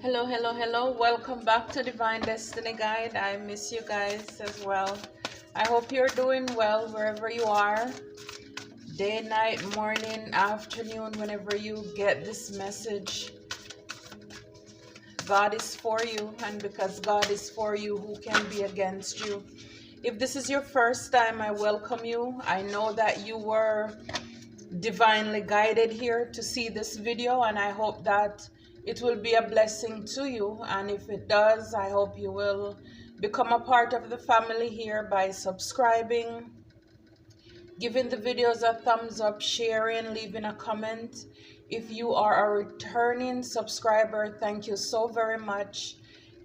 Hello, hello, hello. Welcome back to Divine Destiny Guide. I miss you guys as well. I hope you're doing well wherever you are. Day, night, morning, afternoon, whenever you get this message. God is for you, and because God is for you, who can be against you? If this is your first time, I welcome you. I know that you were divinely guided here to see this video, and I hope that it will be a blessing to you. And if it does, I hope you will become a part of the family here by subscribing, giving the videos a thumbs up, sharing, leaving a comment. If you are a returning subscriber, thank you so very much.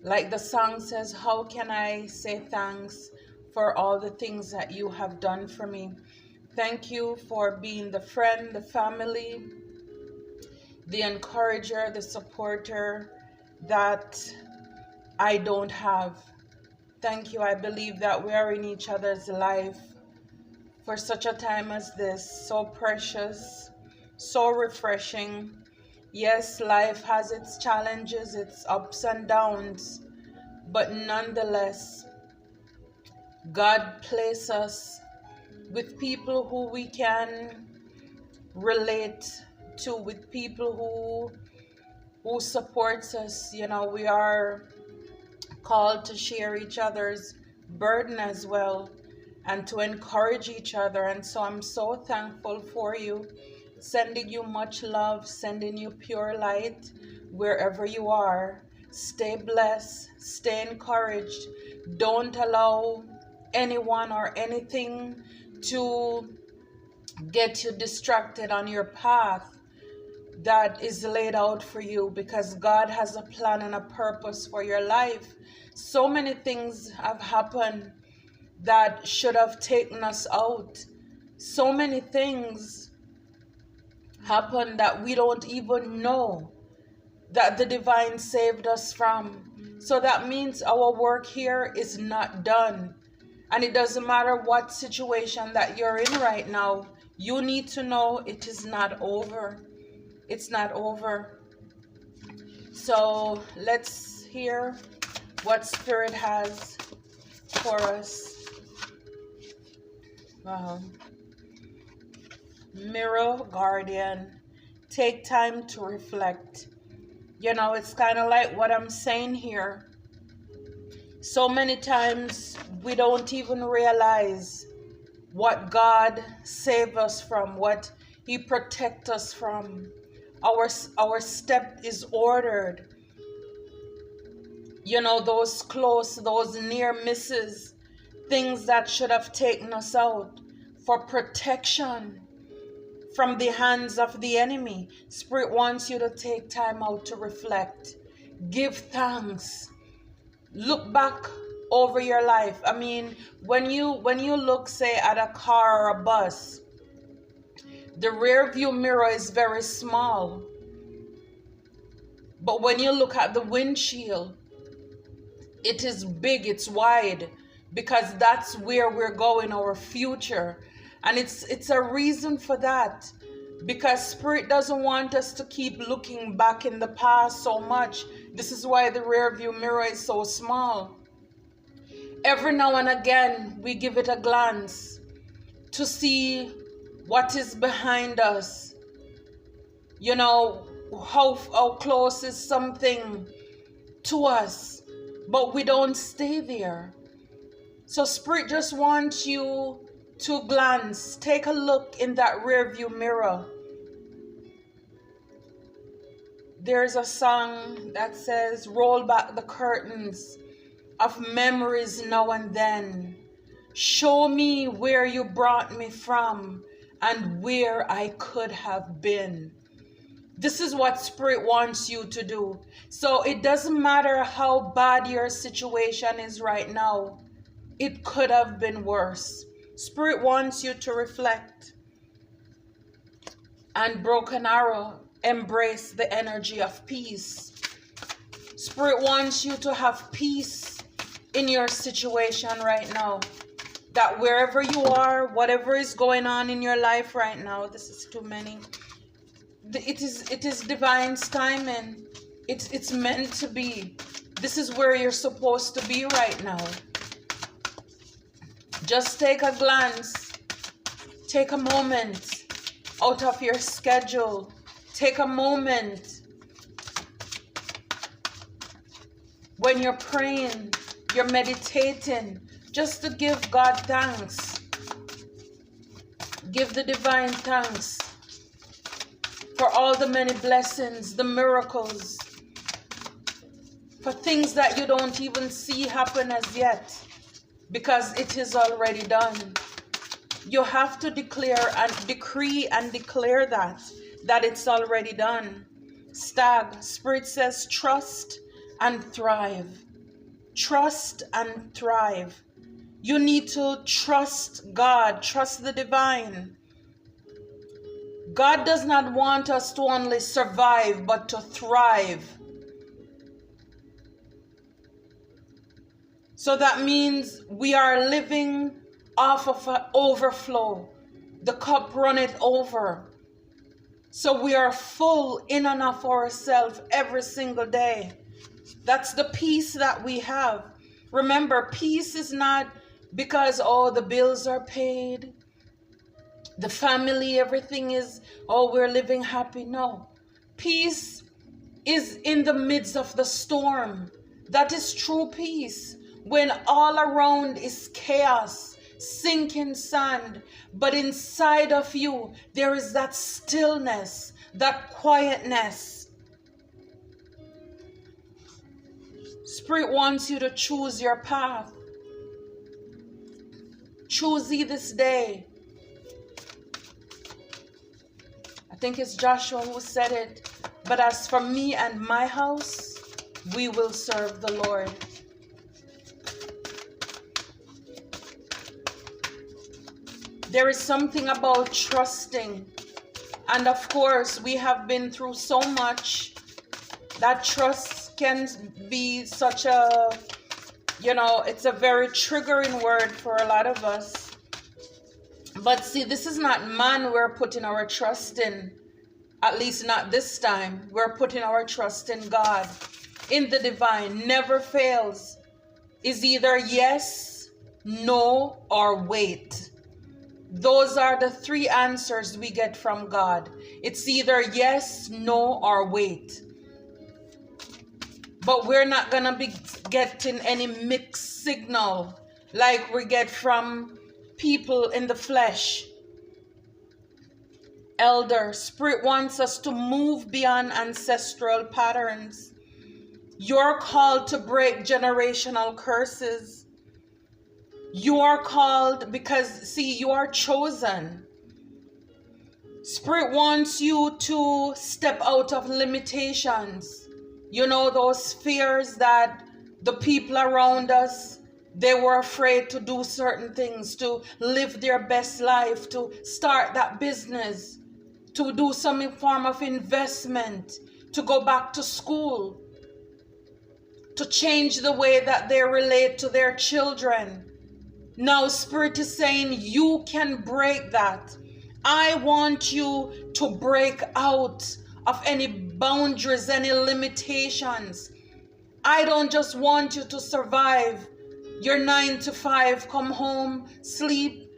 Like the song says, how can I say thanks for all the things that you have done for me? Thank you for being the friend, the family, the encourager, the supporter that I don't have. Thank you. I believe that we are in each other's life for such a time as this. So precious, so refreshing. Yes, life has its challenges, its ups and downs, but nonetheless, God places us with people who we can relate to, with people who supports us. You know, we are called to share each other's burden as well and to encourage each other. And so I'm so thankful for you, sending you much love, sending you pure light wherever you are. Stay blessed, stay encouraged. Don't allow anyone or anything to get you distracted on your path that is laid out for you, because God has a plan and a purpose for your life. So many things have happened that should have taken us out. So many things happen that we don't even know that the divine saved us from. So that means our work here is not done. And it doesn't matter what situation that you're in right now, you need to know it is not over. It's not over. So let's hear what Spirit has for us. Mirror Guardian, take time to reflect. You know, it's kind of like what I'm saying here. So many times we don't even realize what God saved us from, what He protect us from. Our step is ordered. You know, those close, those near misses, things that should have taken us out, for protection from the hands of the enemy. Spirit wants you to take time out to reflect. Give thanks. Look back over your life. I mean, when you look, say, at a car or a bus, the rear view mirror is very small. But when you look at the windshield, it is big, it's wide, because that's where we're going, our future. And it's a reason for that, because Spirit doesn't want us to keep looking back in the past so much. This is why the rear view mirror is so small. Every now and again, we give it a glance to see what is behind us. You know, how close is something to us, but we don't stay there. So Spirit just wants you to glance, take a look in that rear view mirror. There's a song that says, roll back the curtains of memories now and then. Show me where you brought me from and where I could have been. This is what Spirit wants you to do. So it doesn't matter how bad your situation is right now. It could have been worse. Spirit wants you to reflect. And Broken Arrow, embrace the energy of peace. Spirit wants you to have peace in your situation right now. That wherever you are, whatever is going on in your life right now, this is too many. It is divine timing. It's meant to be. This is where you're supposed to be right now. Just take a glance. Take a moment out of your schedule. Take a moment when you're praying, you're meditating, just to give God thanks. Give the divine thanks for all the many blessings, the miracles, for things that you don't even see happen as yet, because it is already done. You have to declare and decree and declare that it's already done. Stag, Spirit says, trust and thrive. Trust and thrive. You need to trust God, trust the divine. God does not want us to only survive, but to thrive. So that means we are living off of an overflow. The cup runneth over. So we are full in and of ourselves every single day. That's the peace that we have. Remember, peace is not because, oh, the bills are paid, the family, everything is, oh, we're living happy. No. Peace is in the midst of the storm. That is true peace. When all around is chaos, sinking sand, but inside of you, there is that stillness, that quietness. Spirit wants you to choose your path. Choose ye this day. I think it's Joshua who said it. But as for me and my house, we will serve the Lord. There is something about trusting. And of course, we have been through so much that trust can be such a, it's a very triggering word for a lot of us. But see, this is not man we're putting our trust in. At least not this time. We're putting our trust in God. In the divine. Never fails. Is either yes, no, or wait. Those are the three answers we get from God. It's either yes, no, or wait. But we're not going to be getting any mixed signal like we get from people in the flesh. Elder, Spirit wants us to move beyond ancestral patterns. You're called to break generational curses. You are called because, see, you are chosen. Spirit wants you to step out of limitations. You know, those fears that the people around us, they were afraid to do certain things, to live their best life, to start that business, to do some form of investment, to go back to school, to change the way that they relate to their children. Now, Spirit is saying you can break that. I want you to break out of any boundaries, any limitations. I don't just want you to survive your 9 to 5, come home, sleep,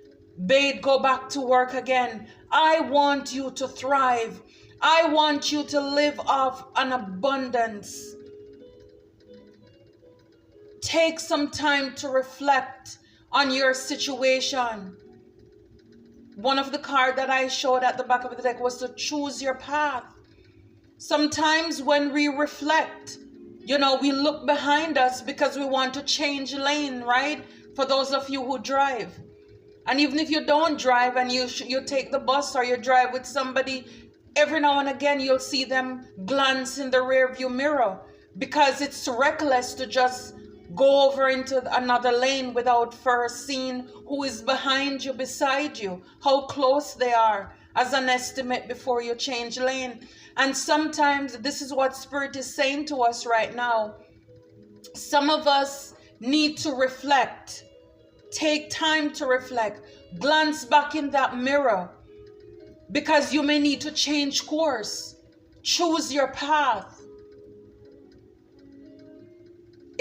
bathe, go back to work again. I want you to thrive. I want you to live off an abundance. Take some time to reflect on your situation. One of the cards that I showed at the back of the deck was to choose your path. Sometimes when we reflect, we look behind us because we want to change lane, right? For those of you who drive. And even if you don't drive and you take the bus or you drive with somebody, every now and again you'll see them glance in the rear view mirror because it's reckless to just go over into another lane without first seeing who is behind you, beside you, how close they are, as an estimate before you change lane. And sometimes this is what Spirit is saying to us right now. Some of us need to reflect. Take time to reflect. Glance back in that mirror because you may need to change course. Choose your path.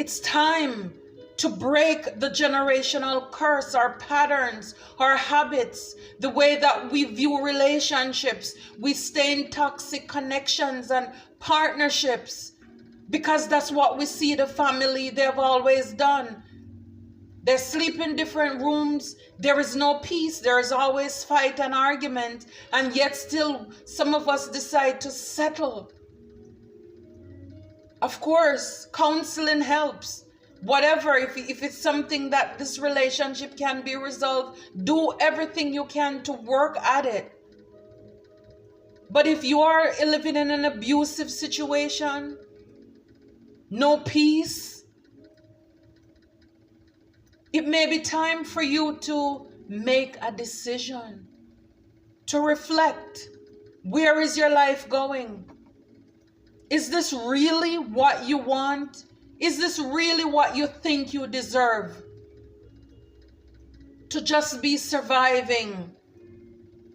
It's time to break the generational curse, our patterns, our habits, the way that we view relationships. We stay in toxic connections and partnerships because that's what we see the family they've always done. They sleep in different rooms. There is no peace. There is always fight and argument. And yet still some of us decide to settle. Of course, counseling helps. Whatever, if it's something that this relationship can be resolved, do everything you can to work at it. But if you are living in an abusive situation, no peace, it may be time for you to make a decision, to reflect. Where is your life going? Is this really what you want? Is this really what you think you deserve? To just be surviving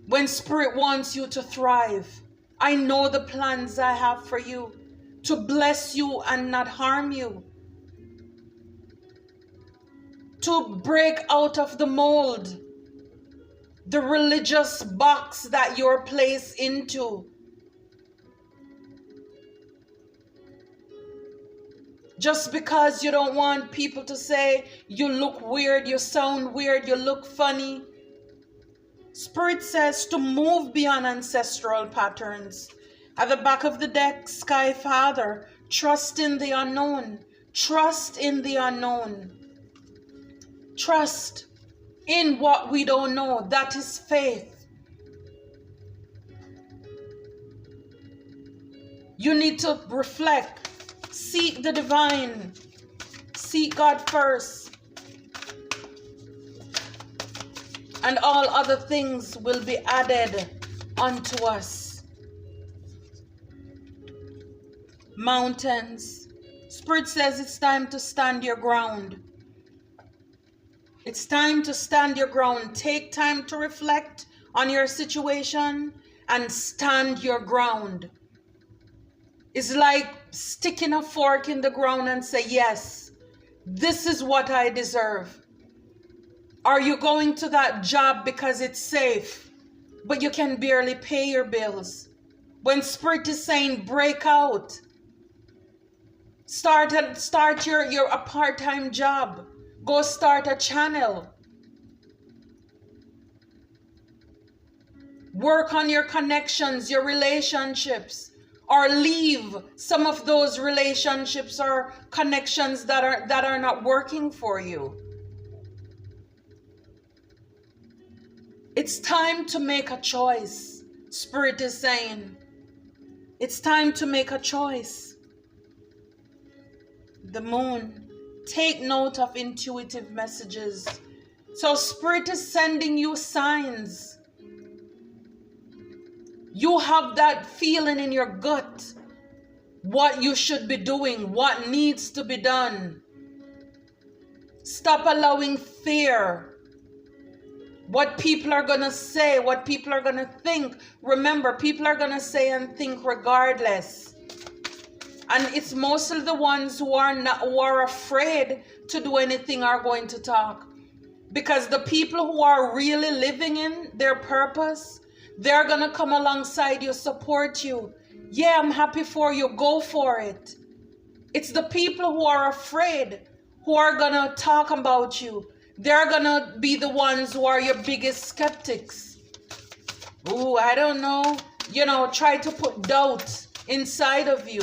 when Spirit wants you to thrive. I know the plans I have for you, to bless you and not harm you. To break out of the mold, the religious box that you're placed into. Just because you don't want people to say you look weird, you sound weird, you look funny. Spirit says to move beyond ancestral patterns. At the back of the deck, Sky Father, trust in the unknown. Trust in the unknown. Trust in what we don't know. That is faith. You need to reflect. Seek the divine. Seek God first. And all other things will be added unto us. Mountains. Spirit says it's time to stand your ground. It's time to stand your ground. Take time to reflect on your situation and stand your ground. It's like sticking a fork in the ground and say, yes, this is what I deserve. Are you going to that job because it's safe, but you can barely pay your bills? When Spirit is saying break out, start a part-time job. Go start a channel. Work on your connections, your relationships. Or leave some of those relationships or connections that are not working for you. It's time to make a choice. Spirit is saying, it's time to make a choice. The moon, take note of intuitive messages. So Spirit is sending you signs. You have that feeling in your gut, what you should be doing, what needs to be done. Stop allowing fear, what people are going to say, what people are going to think. Remember, people are going to say and think regardless. And it's mostly the ones who are afraid to do anything are going to talk. Because the people who are really living in their purpose, they're going to come alongside you, support you. Yeah, I'm happy for you. Go for it. It's the people who are afraid who are going to talk about you. They're going to be the ones who are your biggest skeptics. Ooh, I don't know. You know, try to put doubt inside of you.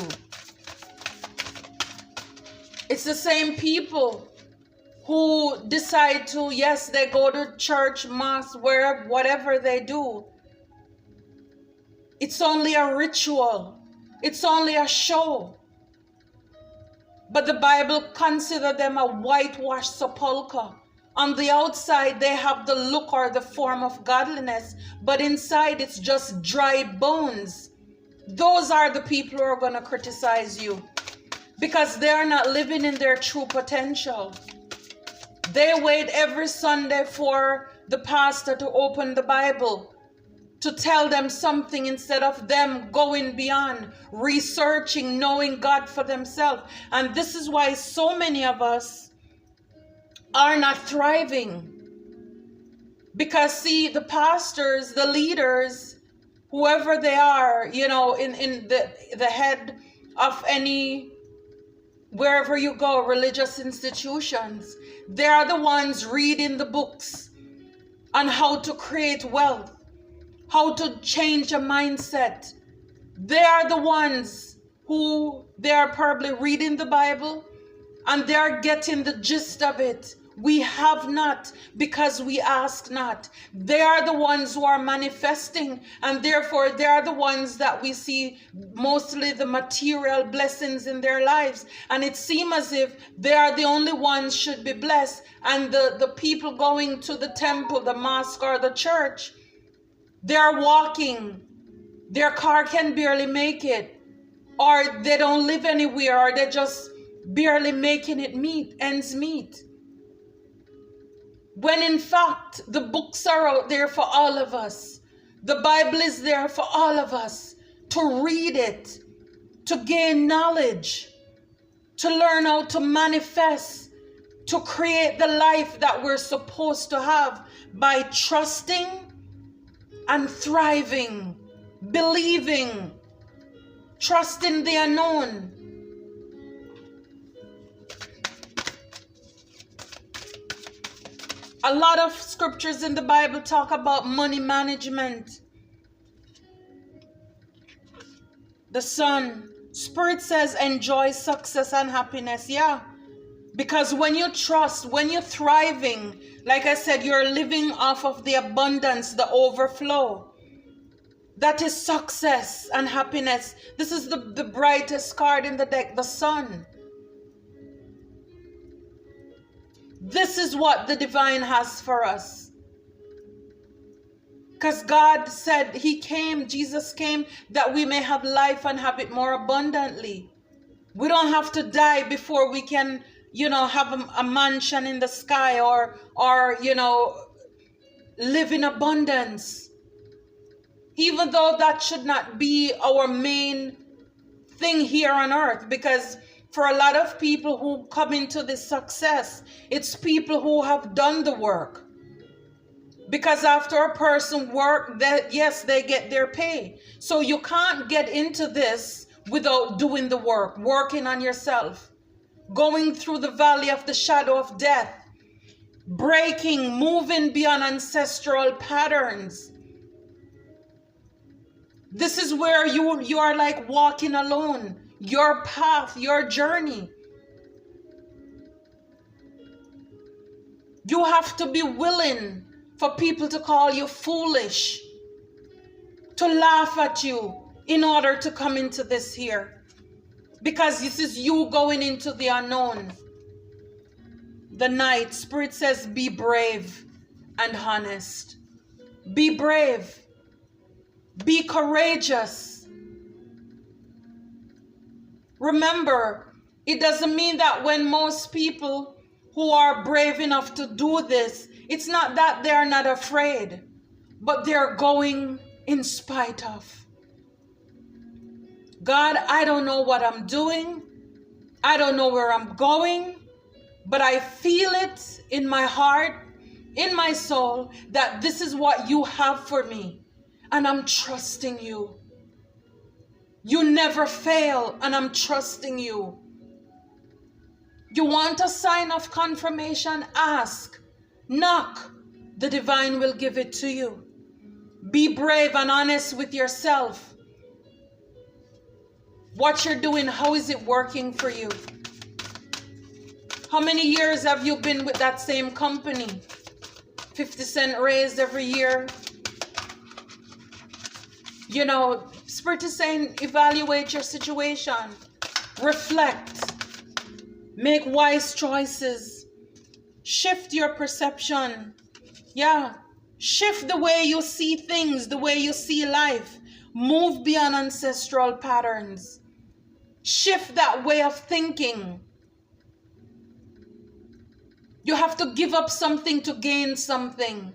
It's the same people who decide to, yes, they go to church, mosque, wherever, whatever they do. It's only a ritual. It's only a show. But the Bible considers them a whitewashed sepulchre. On the outside, they have the look or the form of godliness, but inside it's just dry bones. Those are the people who are going to criticize you because they are not living in their true potential. They wait every Sunday for the pastor to open the Bible to tell them something instead of them going beyond, researching, knowing God for themselves. And this is why so many of us are not thriving. Because see, the pastors, the leaders, whoever they are, you know, in the head of any, wherever you go, religious institutions, they are the ones reading the books on how to create wealth, how to change a mindset. They are the ones who, they are probably reading the Bible and they are getting the gist of it. We have not because we ask not. They are the ones who are manifesting, and therefore they are the ones that we see mostly the material blessings in their lives. And it seems as if they are the only ones should be blessed, and the people going to the temple, the mosque, or the church, they are walking. Their car can barely make it, or they don't live anywhere, or they're just barely making it ends meet. When in fact, the books are out there for all of us. The Bible is there for all of us to read it, to gain knowledge, to learn how to manifest, to create the life that we're supposed to have by trusting and thriving, believing, trusting the unknown. A lot of scriptures in the Bible talk about money management. The Son, Spirit says, enjoy success and happiness. Yeah, because when you trust, when you're thriving, like I said, you're living off of the abundance, the overflow. That is success and happiness. This is the brightest card in the deck, the Sun. This is what the divine has for us. Because God said he came, Jesus came, that we may have life and have it more abundantly. We don't have to die before we can, you know, have a mansion in the sky or, you know, live in abundance. Even though that should not be our main thing here on earth, because for a lot of people who come into this success, it's people who have done the work. Because after a person works, yes, they get their pay. So you can't get into this without doing the work, working on yourself, going through the valley of the shadow of death, breaking, moving beyond ancestral patterns. This is where you are like walking alone. Your path, your journey. You have to be willing for people to call you foolish, to laugh at you in order to come into this here. Because this is you going into the unknown. The night, Spirit says, be brave and honest. Be brave. Be courageous. Remember, it doesn't mean that when most people who are brave enough to do this, it's not that they're not afraid, but they're going in spite of. God, I don't know what I'm doing. I don't know where I'm going, but I feel it in my heart, in my soul, that this is what you have for me, and I'm trusting you. You never fail, and I'm trusting you. You want a sign of confirmation? Ask. Knock. The divine will give it to you. Be brave and honest with yourself. What you're doing, how is it working for you? How many years have you been with that same company? 50 cent raised every year. You know, Spirit is saying, evaluate your situation. Reflect. Make wise choices. Shift your perception. Yeah. Shift the way you see things, the way you see life. Move beyond ancestral patterns. Shift that way of thinking. You have to give up something to gain something.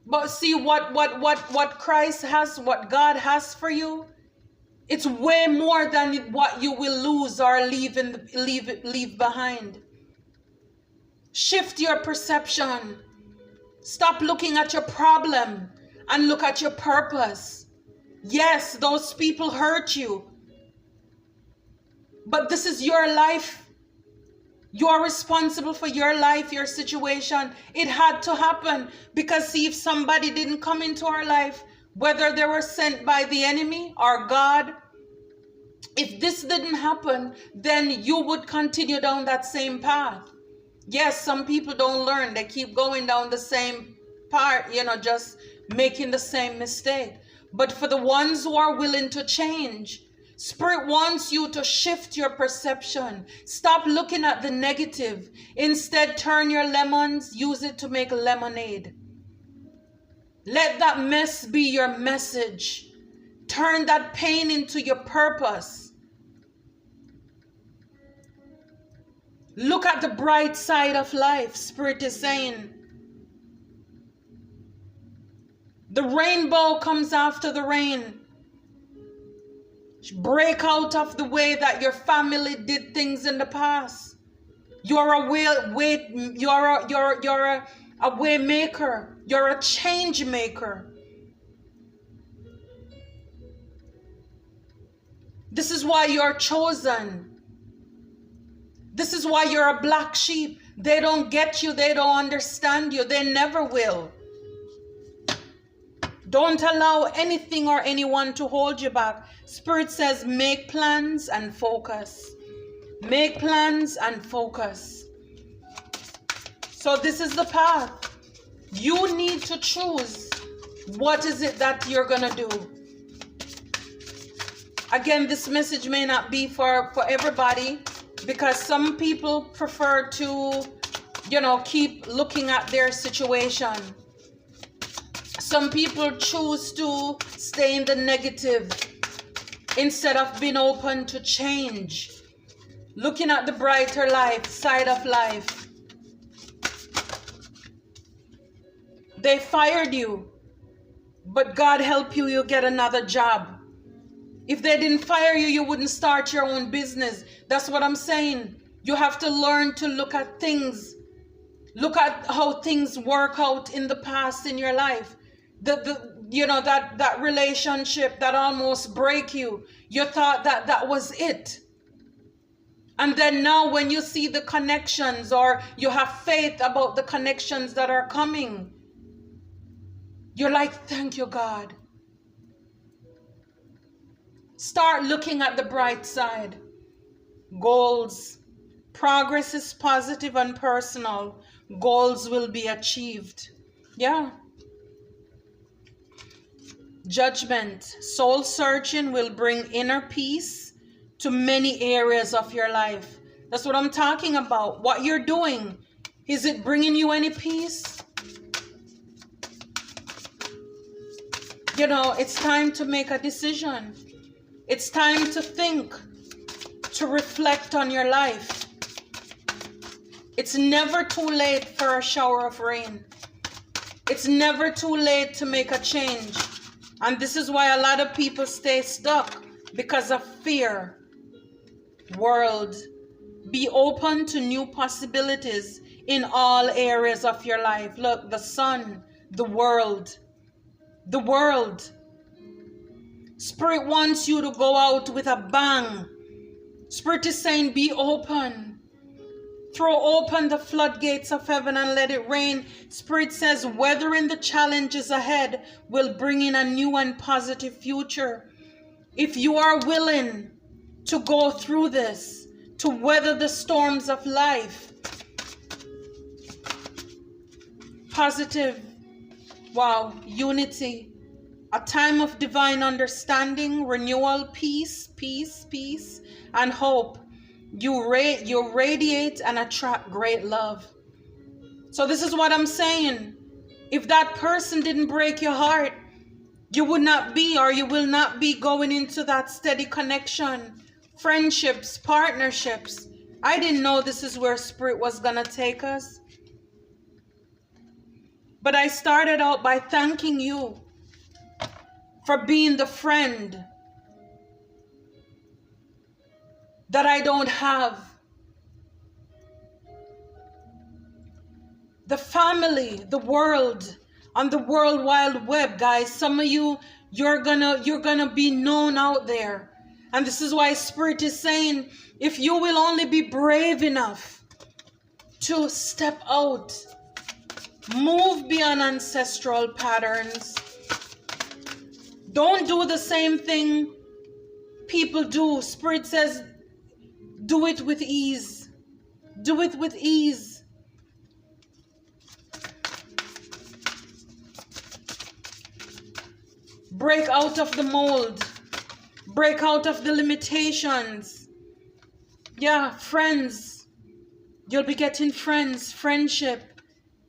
But see what Christ has, what God has for you, it's way more than what you will lose or leave behind. Shift your perception. Stop looking at your problem and look at your purpose. Yes, those people hurt you, but this is your life. You're responsible for your life, your situation. It had to happen because see, if somebody didn't come into our life, whether they were sent by the enemy or God, if this didn't happen, then you would continue down that same path. Yes, some people don't learn. They keep going down the same part, just making the same mistake. But for the ones who are willing to change, Spirit wants you to shift your perception. Stop looking at the negative. Instead, turn your lemons, use it to make lemonade. Let that mess be your message. Turn that pain into your purpose. Look at the bright side of life, Spirit is saying. The rainbow comes after the rain. Break out of the way that your family did things in the past. You're a way maker. You're a change maker. This is why you're chosen. This is why you're a black sheep. They don't get you. They don't understand you. They never will. Don't allow anything or anyone to hold you back. Spirit says, make plans and focus. Make plans and focus. So this is the path. You need to choose what is it that you're going to do. Again, this message may not be for everybody because some people prefer to, keep looking at their situation. Some people choose to stay in the negative instead of being open to change, looking at the brighter side of life. They fired you, but God help you, you get another job. If they didn't fire you, you wouldn't start your own business. That's what I'm saying. You have to learn to look at things. Look at how things work out in the past in your life. That relationship that almost break you. You thought that was it. And then now when you see the connections or you have faith about the connections that are coming, you're like, thank you, God. Start looking at the bright side. Goals. Progress is positive and personal. Goals will be achieved. Yeah. Judgment. Soul searching will bring inner peace to many areas of your life. That's what I'm talking about. What you're doing, is it bringing you any peace? It's time to make a decision. It's time to think, to reflect on your life. It's never too late for a shower of rain. It's never too late to make a change. And this is why a lot of people stay stuck because of fear. World, be open to new possibilities in all areas of your life. Look, the sun, the world. Spirit wants you to go out with a bang. Spirit is saying, be open. Throw open the floodgates of heaven and let it rain. Spirit says, weathering the challenges ahead will bring in a new and positive future. If you are willing to go through this, to weather the storms of life, positive, wow, unity, a time of divine understanding, renewal, peace, and hope. You radiate and attract great love. So this is what I'm saying. If that person didn't break your heart, you would not be, or you will not be going into that steady connection, friendships, partnerships. I didn't know this is where Spirit was going to take us. But I started out by thanking you for being the friend that I don't have. The family, the world, on the World Wide Web, guys. Some of you, you're gonna be known out there. And this is why Spirit is saying, if you will only be brave enough to step out, move beyond ancestral patterns. Don't do the same thing people do. Spirit says, do it with ease. Do it with ease. Break out of the mold. Break out of the limitations. Yeah, friends. You'll be getting friends. Friendship.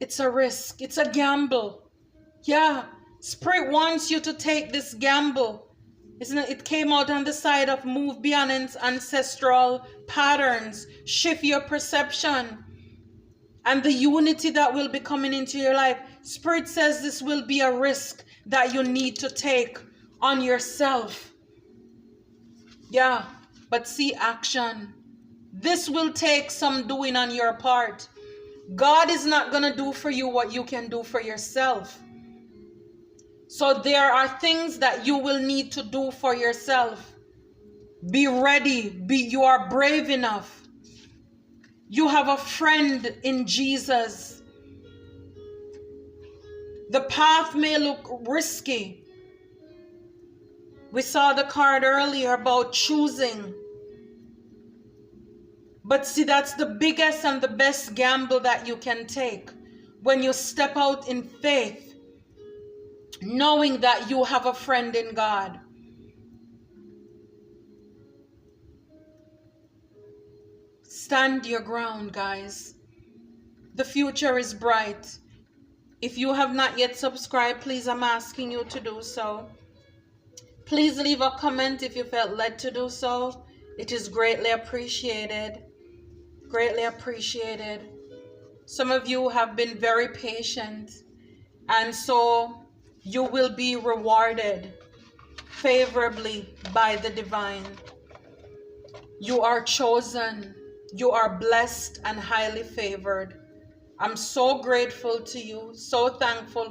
It's a risk. It's a gamble. Yeah. Spirit wants you to take this gamble. Isn't it? It came out on the side of move beyond ancestral patterns. Shift your perception. And the unity that will be coming into your life. Spirit says this will be a risk that you need to take on yourself. Yeah, but see action. This will take some doing on your part. God is not going to do for you what you can do for yourself. So there are things that you will need to do for yourself. Be ready. You are brave enough. You have a friend in Jesus. The path may look risky. We saw the card earlier about choosing. But see, that's the biggest and the best gamble that you can take. When you step out in faith, knowing that you have a friend in God. Stand your ground, guys. The future is bright. If you have not yet subscribed, please, I'm asking you to do so. Please leave a comment if you felt led to do so. It is greatly appreciated. Greatly appreciated. Some of you have been very patient, and so you will be rewarded favorably by the divine. You are chosen. You are blessed and highly favored. I'm so grateful to you, so thankful